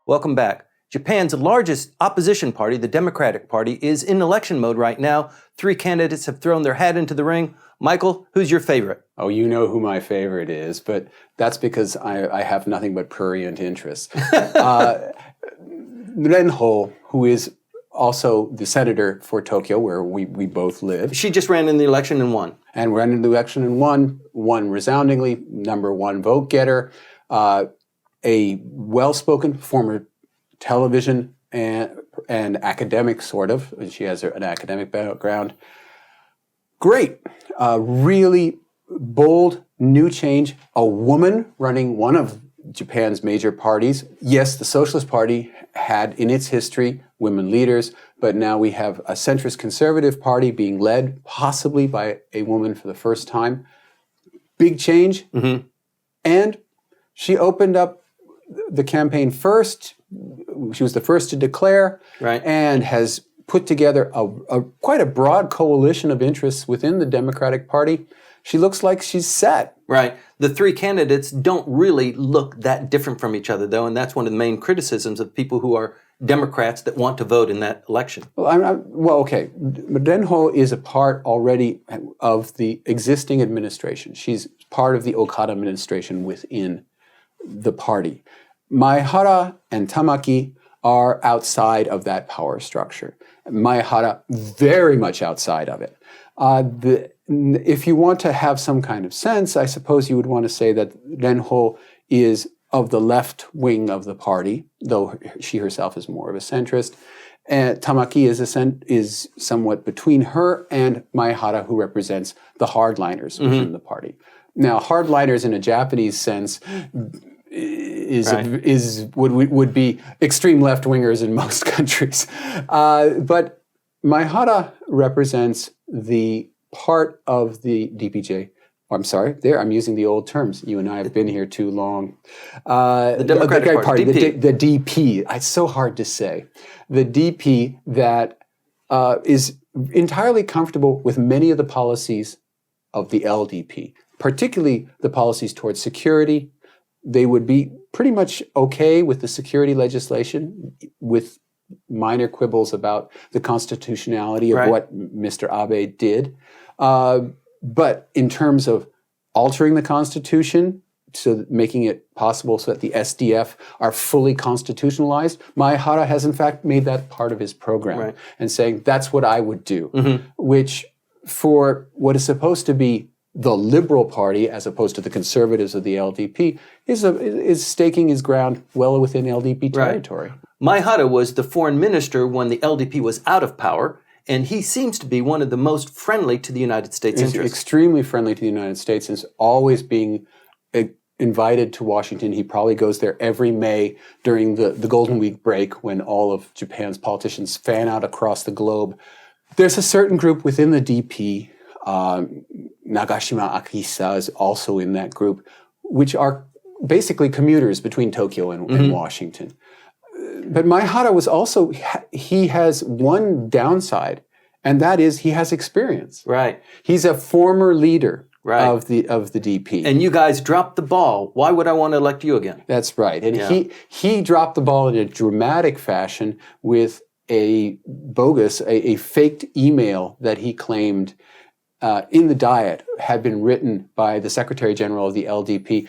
Welcome back. Japan's largest opposition party, the Democratic Party, is in election mode right now. 3 candidates have thrown their hat into the ring. Michael, who's your favorite? Oh, you know who my favorite is, but that's because I have nothing but prurient interests. Renho, who is also the senator for Tokyo, where we both live. She just ran in the election and won. And ran in the election and won resoundingly, #1 vote getter, a well-spoken former television and academic, sort of. She has an academic background. Great. Really bold, new change. A woman running one of Japan's major parties. Yes, the Socialist Party had in its history women leaders, but now we have a centrist conservative party being led possibly by a woman for the first time. Big change. Mm-hmm. And she opened up the campaign first. She was the first to declare, right, and has put together quite a broad coalition of interests within the Democratic Party. She looks like she's set. Right. The 3 candidates don't really look that different from each other, though, and that's one of the main criticisms of people who are Democrats that want to vote in that election. Well, okay. Renho is a part already of the existing administration. She's part of the Okada administration within the party. Maehara and Tamaki are outside of that power structure. Maehara very much outside of it. If you want to have some kind of sense, I suppose you would want to say that Renho is of the left wing of the party, though she herself is more of a centrist. And Tamaki is somewhat between her and Maehara, who represents the hardliners within the party. Now, hardliners in a Japanese sense would be extreme left-wingers in most countries. But Maehara represents the part of the DPJ. I'm sorry, I'm using the old terms. You and I have been here too long. The Democratic Party, DP. The DP. It's so hard to say. The DP that is entirely comfortable with many of the policies of the LDP, particularly the policies towards security. They would be pretty much okay with the security legislation, with minor quibbles about the constitutionality of what Mr. Abe did. But in terms of altering the Constitution, so making it possible so that the SDF are fully constitutionalized, Maehara has in fact made that part of his program and saying, that's what I would do, which for what is supposed to be the Liberal Party, as opposed to the conservatives of the LDP, is staking his ground well within LDP territory. Maehara was the foreign minister when the LDP was out of power, and he seems to be one of the most friendly to the United States interests. Extremely friendly to the United States, and is always being invited to Washington. He probably goes there every May during the Golden Week break when all of Japan's politicians fan out across the globe. There's a certain group within the DP, Nagashima Akisa is also in that group, which are basically commuters between Tokyo and Washington. But Maehara was also, he has one downside, and that is he has experience. Right. He's a former leader of the DP. And you guys dropped the ball. Why would I want to elect you again? That's right. And he dropped the ball in a dramatic fashion with a bogus, a faked email that he claimed in the Diet had been written by the Secretary General of the LDP,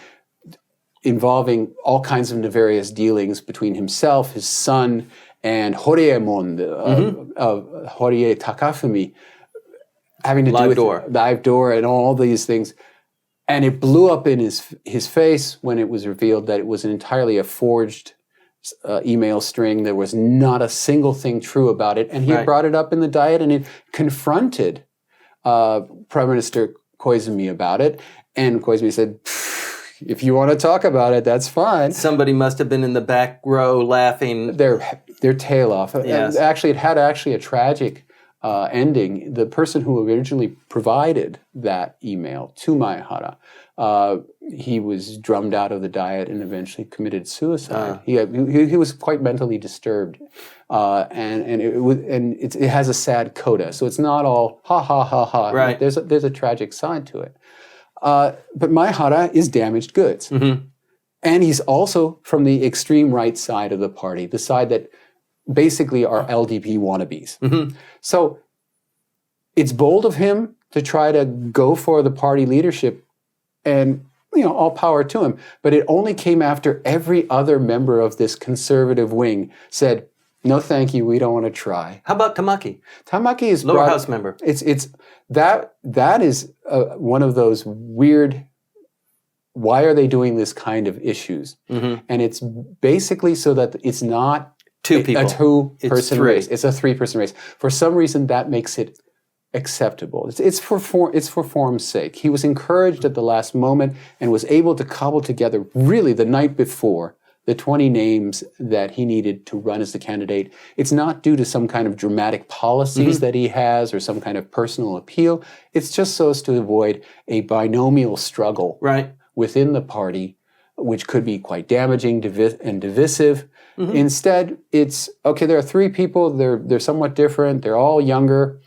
involving all kinds of nefarious dealings between himself, his son, and Horyemon, Horie Takafumi, having to do with Live Door and all these things. And it blew up in his face when it was revealed that it was entirely a forged email string. There was not a single thing true about it. And he had brought it up in the Diet, and it confronted Prime Minister Koizumi about it. And Koizumi said, if you want to talk about it, that's fine. Somebody must have been in the back row laughing their tail off. Yes. Actually, it had a tragic ending. The person who originally provided that email to Maehara, he was drummed out of the Diet and eventually committed suicide. He was quite mentally disturbed, and it has a sad coda. So it's not all ha ha ha ha. Right. There's a tragic side to it. But Maehara is damaged goods. Mm-hmm. And he's also from the extreme right side of the party, the side that basically are LDP wannabes. Mm-hmm. So it's bold of him to try to go for the party leadership, and all power to him. But it only came after every other member of this conservative wing said, "No, thank you. We don't want to try." How about Tamaki? Tamaki is Lower house member. It's that is one of those weird. Why are they doing this kind of issues? Mm-hmm. And it's basically so that it's not Two people. a two-person three. race. It's a three-person race. For some reason, that makes it acceptable. It's for form's sake. He was encouraged at the last moment and was able to cobble together, really the night before, the 20 names that he needed to run as the candidate. It's not due to some kind of dramatic policies that he has or some kind of personal appeal. It's just so as to avoid a binomial struggle within the party, which could be quite damaging and divisive. Mm-hmm. Instead, it's, okay, there are three people, they're somewhat different, they're all younger.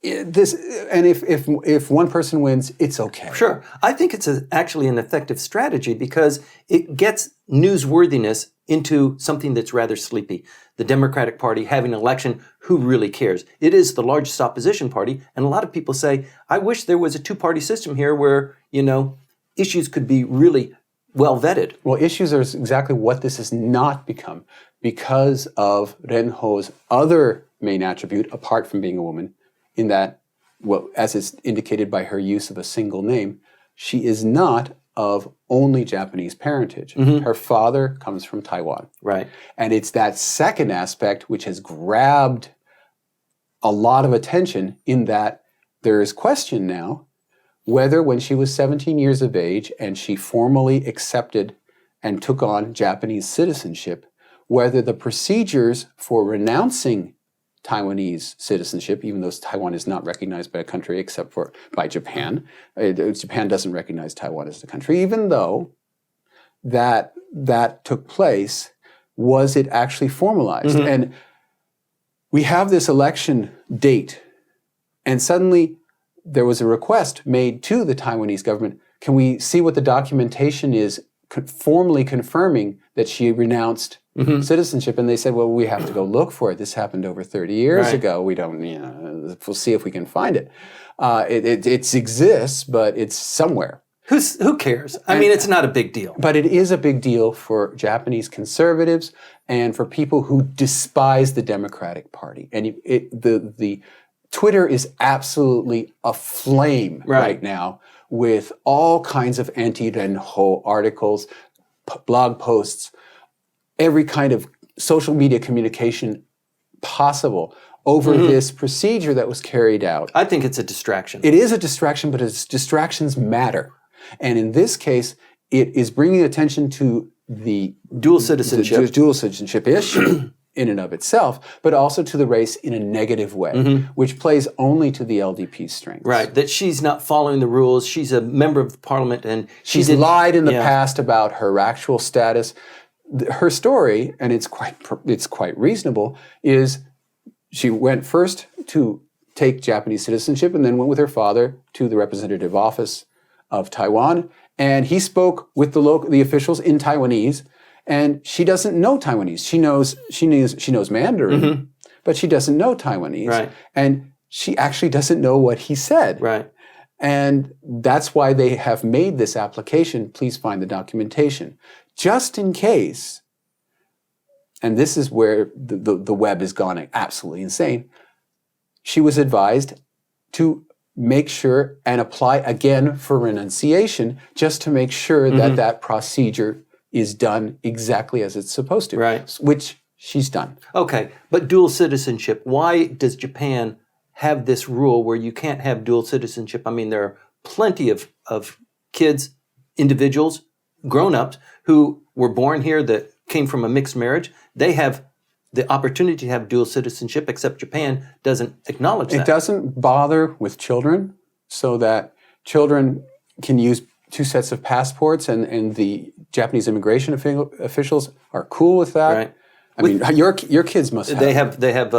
If one person wins, it's okay. Sure. I think it's actually an effective strategy because it gets newsworthiness into something that's rather sleepy. The Democratic Party having an election, who really cares? It is the largest opposition party, and a lot of people say, I wish there was a two-party system here where, issues could be really well vetted. Well, issues are exactly what this has not become because of Renho's other main attribute, apart from being a woman, in that, well, as is indicated by her use of a single name, she is not of only Japanese parentage. Mm-hmm. Her father comes from Taiwan. Right. And it's that second aspect which has grabbed a lot of attention, in that there is question now whether, when she was 17 years of age and she formally accepted and took on Japanese citizenship, whether the procedures for renouncing Taiwanese citizenship, even though Taiwan is not recognized by a country except for by Japan. Japan doesn't recognize Taiwan as a country, even though that took place. Was it actually formalized? Mm-hmm. And we have this election date, and suddenly there was a request made to the Taiwanese government. Can we see what the documentation is formally confirming that she renounced citizenship? And they said, well, we have to go look for it. This happened over 30 years ago. We don't, we'll see if we can find it. It exists, but it's somewhere. Who cares? I mean, it's not a big deal. But it is a big deal for Japanese conservatives and for people who despise the Democratic Party. And the Twitter is absolutely aflame right now with all kinds of anti-Renho articles, blog posts, every kind of social media communication possible over this procedure that was carried out. I think it's a distraction. It is a distraction, but distractions matter. And in this case, it is bringing attention to the dual citizenship issue in and of itself, but also to the race in a negative way, which plays only to the LDP's strengths. Right, that she's not following the rules. She's a member of the parliament, and she's lied in the past about her actual status. Her story, and it's quite reasonable, is she went first to take Japanese citizenship and then went with her father to the representative office of Taiwan, and he spoke with the officials in Taiwanese, and she doesn't know Taiwanese. She knows Mandarin, but she doesn't know Taiwanese. Right. And she actually doesn't know what he said. Right. And that's why they have made this application. Please find the documentation. Just in case, and this is where the web has gone absolutely insane, she was advised to make sure and apply again for renunciation, just to make sure that procedure is done exactly as it's supposed to, which she's done. Okay, but dual citizenship, why does Japan have this rule where you can't have dual citizenship? I mean, there are plenty of kids, individuals, grown-ups who were born here that came from a mixed marriage. They have the opportunity to have dual citizenship, except Japan doesn't acknowledge that. It doesn't bother with children, so that children can use two sets of passports, and the Japanese immigration officials are cool with that. I mean, your kids must have. They have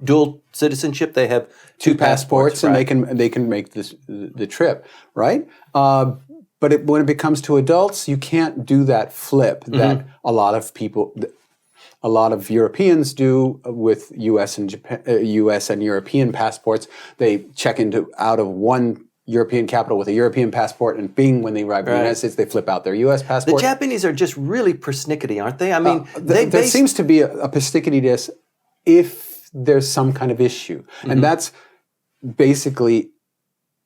dual citizenship. They have two passports, and they can make the trip, right? But when it becomes to adults, you can't do that flip that a lot of Europeans do with U.S. and European passports. They check out of one European capital with a European passport, and bing, when they arrive in the United States, they flip out their U.S. passport. The Japanese are just really persnickety, aren't they? I mean, there seems to be a persnickety-ness if there's some kind of issue, and that's basically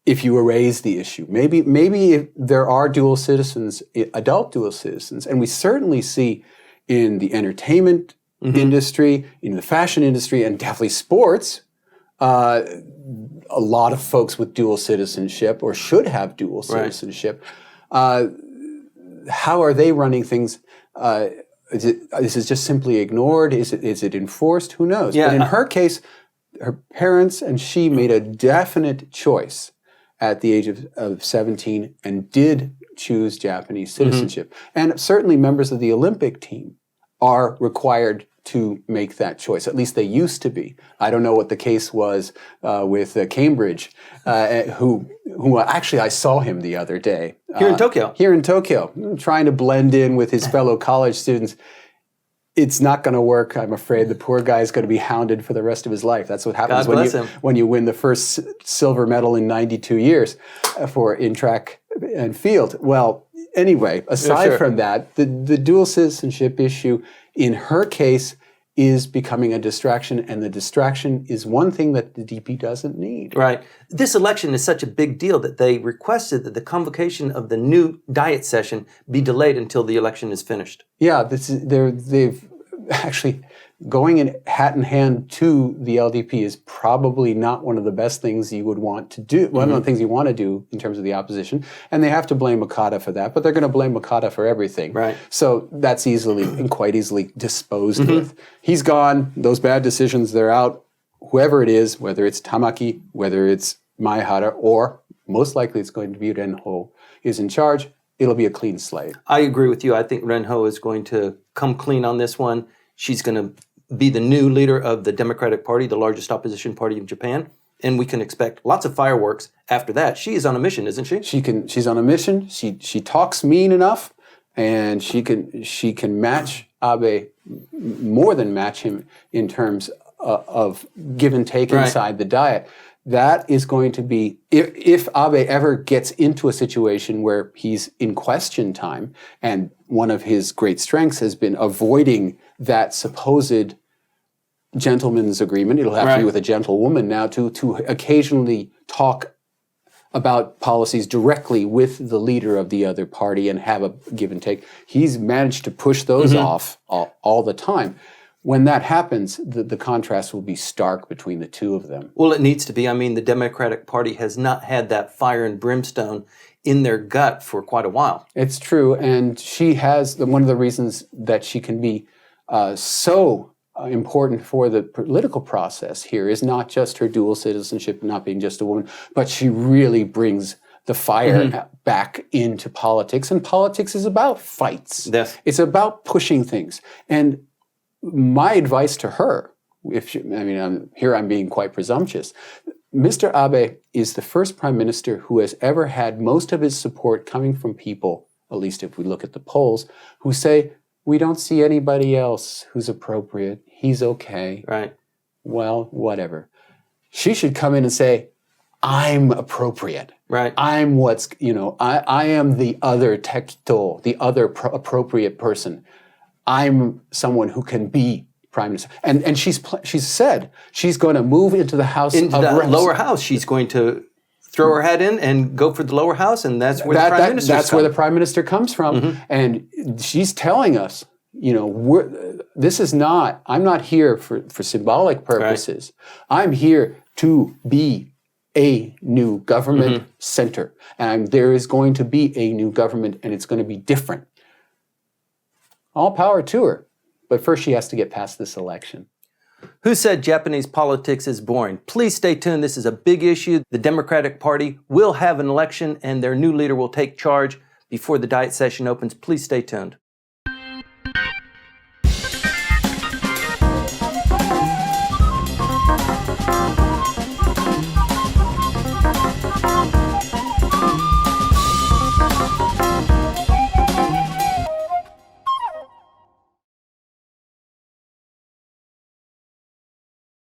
if you erase the issue. Maybe if there are dual citizens, adult dual citizens, and we certainly see in the entertainment industry, in the fashion industry, and definitely sports, a lot of folks with dual citizenship or should have dual citizenship. How are they running things? Is it just simply ignored? Is it enforced? Who knows? Yeah, but in her case, her parents and she made a definite choice at the age of 17 and did choose Japanese citizenship. And certainly members of the Olympic team are required to make that choice. At least they used to be. I don't know what the case was with Cambridge, who actually I saw him the other day. Here in Tokyo. Here in Tokyo, trying to blend in with his fellow college students. It's not going to work, I'm afraid. The poor guy is going to be hounded for the rest of his life. That's what happens when you win the first silver medal in 92 years in track and field. Well, anyway, aside from that, the dual citizenship issue in her case is becoming a distraction, and the distraction is one thing that the DP doesn't need. Right. This election is such a big deal that they requested that the convocation of the new diet session be delayed until the election is finished. Yeah, they've actually going in hat in hand to the LDP is probably not one of the best things you would want to do. One of the things you want to do in terms of the opposition, and they have to blame Okada for that, but they're going to blame Okada for everything. Right. So that's quite easily disposed with. He's gone. Those bad decisions, they're out. Whoever it is, whether it's Tamaki, whether it's Maehara, or most likely it's going to be Renho, is in charge. It'll be a clean slate. I agree with you. I think Renho is going to come clean on this one. She's going to be the new leader of the Democratic Party, the largest opposition party of Japan, and we can expect lots of fireworks after that. She is on a mission, isn't she? She's on a mission. She talks mean enough, and she can match Abe, more than match him in terms of give and take inside the diet. That is going to be, if Abe ever gets into a situation where he's in question time, and one of his great strengths has been avoiding that supposed gentleman's agreement. It'll have to be with a gentlewoman now to occasionally talk about policies directly with the leader of the other party and have a give and take. He's managed to push those off all the time. When that happens, the contrast will be stark between the two of them. Well, it needs to be. I mean, the Democratic Party has not had that fire and brimstone in their gut for quite a while. It's true, and she has one of the reasons that she can be so important for the political process here is not just her dual citizenship, not being just a woman, but she really brings the fire back into politics, and politics is about fights. Yes. It's about pushing things. And my advice to her, I'm being quite presumptuous. Mr. Abe is the first prime minister who has ever had most of his support coming from people, at least if we look at the polls, who say, we don't see anybody else who's appropriate. He's okay. Right. Well, whatever. She should come in and say, I'm appropriate. Right. I'm I am the other tekito, the other appropriate person. I'm someone who can be prime minister. And she's said she's going to move into the House of Reps. Lower house. She's going to throw her head in and go for the lower house, and that's where the prime minister That's where the prime minister comes from. And she's telling us, this is not, I'm not here for symbolic purposes. Right. I'm here to be a new government center. And there is going to be a new government, and it's going to be different. All power to her. But first she has to get past this election. Who said Japanese politics is boring? Please stay tuned. This is a big issue. The Democratic Party will have an election, and their new leader will take charge before the diet session opens. Please stay tuned.